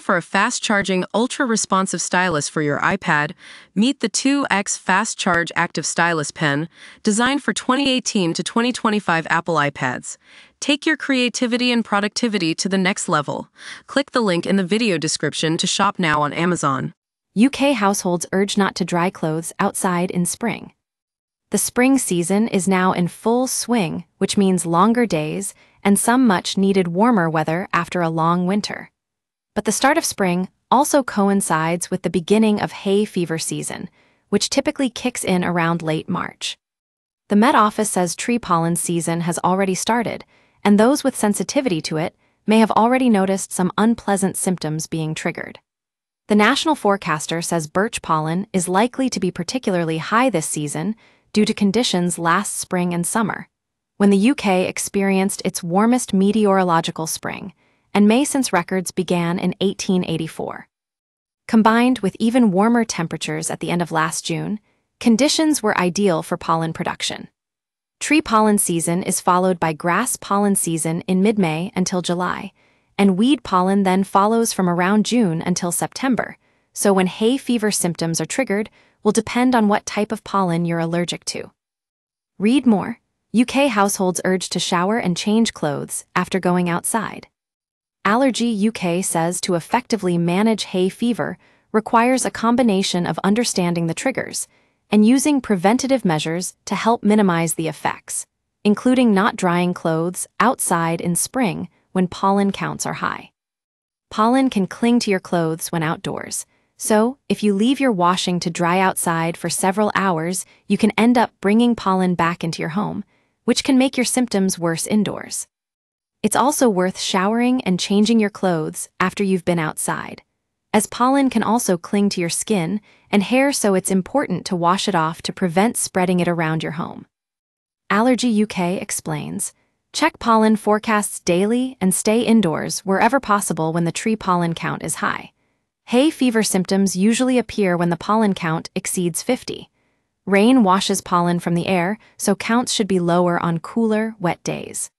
for a fast-charging, ultra-responsive stylus for your iPad? Meet the 2X Fast Charge Active Stylus Pen, designed for 2018 to 2025 Apple iPads. Take your creativity and productivity to the next level. Click the link in the video description to shop now on Amazon. UK households urge not to dry clothes outside in spring. The spring season is now in full swing, which means longer days and some much-needed warmer weather after a long winter. But the start of spring also coincides with the beginning of hay fever season, which typically kicks in around late March. The Met Office says tree pollen season has already started, and those with sensitivity to it may have already noticed some unpleasant symptoms being triggered. The national forecaster says birch pollen is likely to be particularly high this season due to conditions last spring and summer, when the UK experienced its warmest meteorological spring, and May since records began in 1884. Combined with even warmer temperatures at the end of last June, conditions were ideal for pollen production. Tree pollen season is followed by grass pollen season in mid-May until July, and weed pollen then follows from around June until September, so when hay fever symptoms are triggered will depend on what type of pollen you're allergic to. Read more. UK households urged to shower and change clothes after going outside. Allergy UK says to effectively manage hay fever requires a combination of understanding the triggers and using preventative measures to help minimize the effects, including not drying clothes outside in spring when pollen counts are high. Pollen can cling to your clothes when outdoors, so if you leave your washing to dry outside for several hours, you can end up bringing pollen back into your home, which can make your symptoms worse indoors. It's also worth showering and changing your clothes after you've been outside, as pollen can also cling to your skin and hair, so it's important to wash it off to prevent spreading it around your home. Allergy UK explains, check pollen forecasts daily and stay indoors wherever possible when the tree pollen count is high. Hay fever symptoms usually appear when the pollen count exceeds 50. Rain washes pollen from the air, so counts should be lower on cooler, wet days.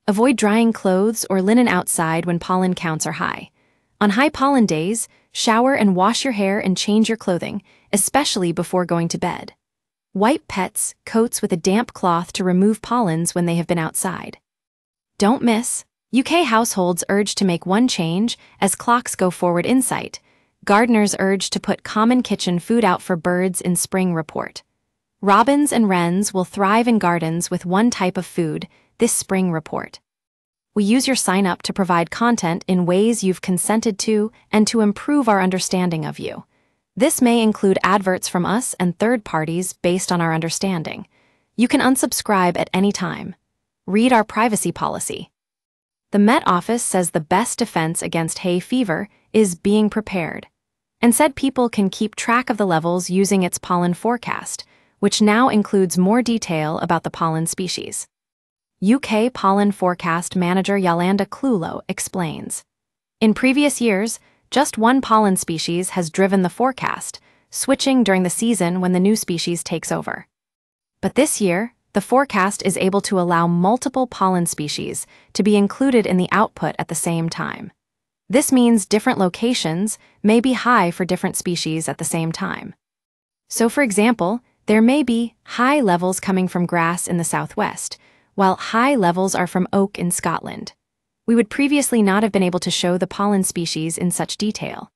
Avoid drying clothes or linen outside when pollen counts are high. On high pollen days, shower and wash your hair and change your clothing, especially before going to bed. Wipe pets' coats with a damp cloth to remove pollens when they have been outside. Don't miss. UK households urge to make one change as clocks go forward insight. Gardeners urge to put common kitchen food out for birds in spring report. Robins and wrens will thrive in gardens with one type of food, this spring report. We use your sign-up to provide content in ways you've consented to and to improve our understanding of you. This may include adverts from us and third parties based on our understanding. You can unsubscribe at any time. Read our privacy policy. The Met Office says the best defense against hay fever is being prepared, and said people can keep track of the levels using its pollen forecast, which now includes more detail about the pollen species. UK Pollen Forecast Manager Yolanda Clulo explains, in previous years, just one pollen species has driven the forecast, switching during the season when the new species takes over. But this year, the forecast is able to allow multiple pollen species to be included in the output at the same time. This means different locations may be high for different species at the same time. So, for example, there may be high levels coming from grass in the southwest, while high levels are from oak in Scotland. We would previously not have been able to show the pollen species in such detail.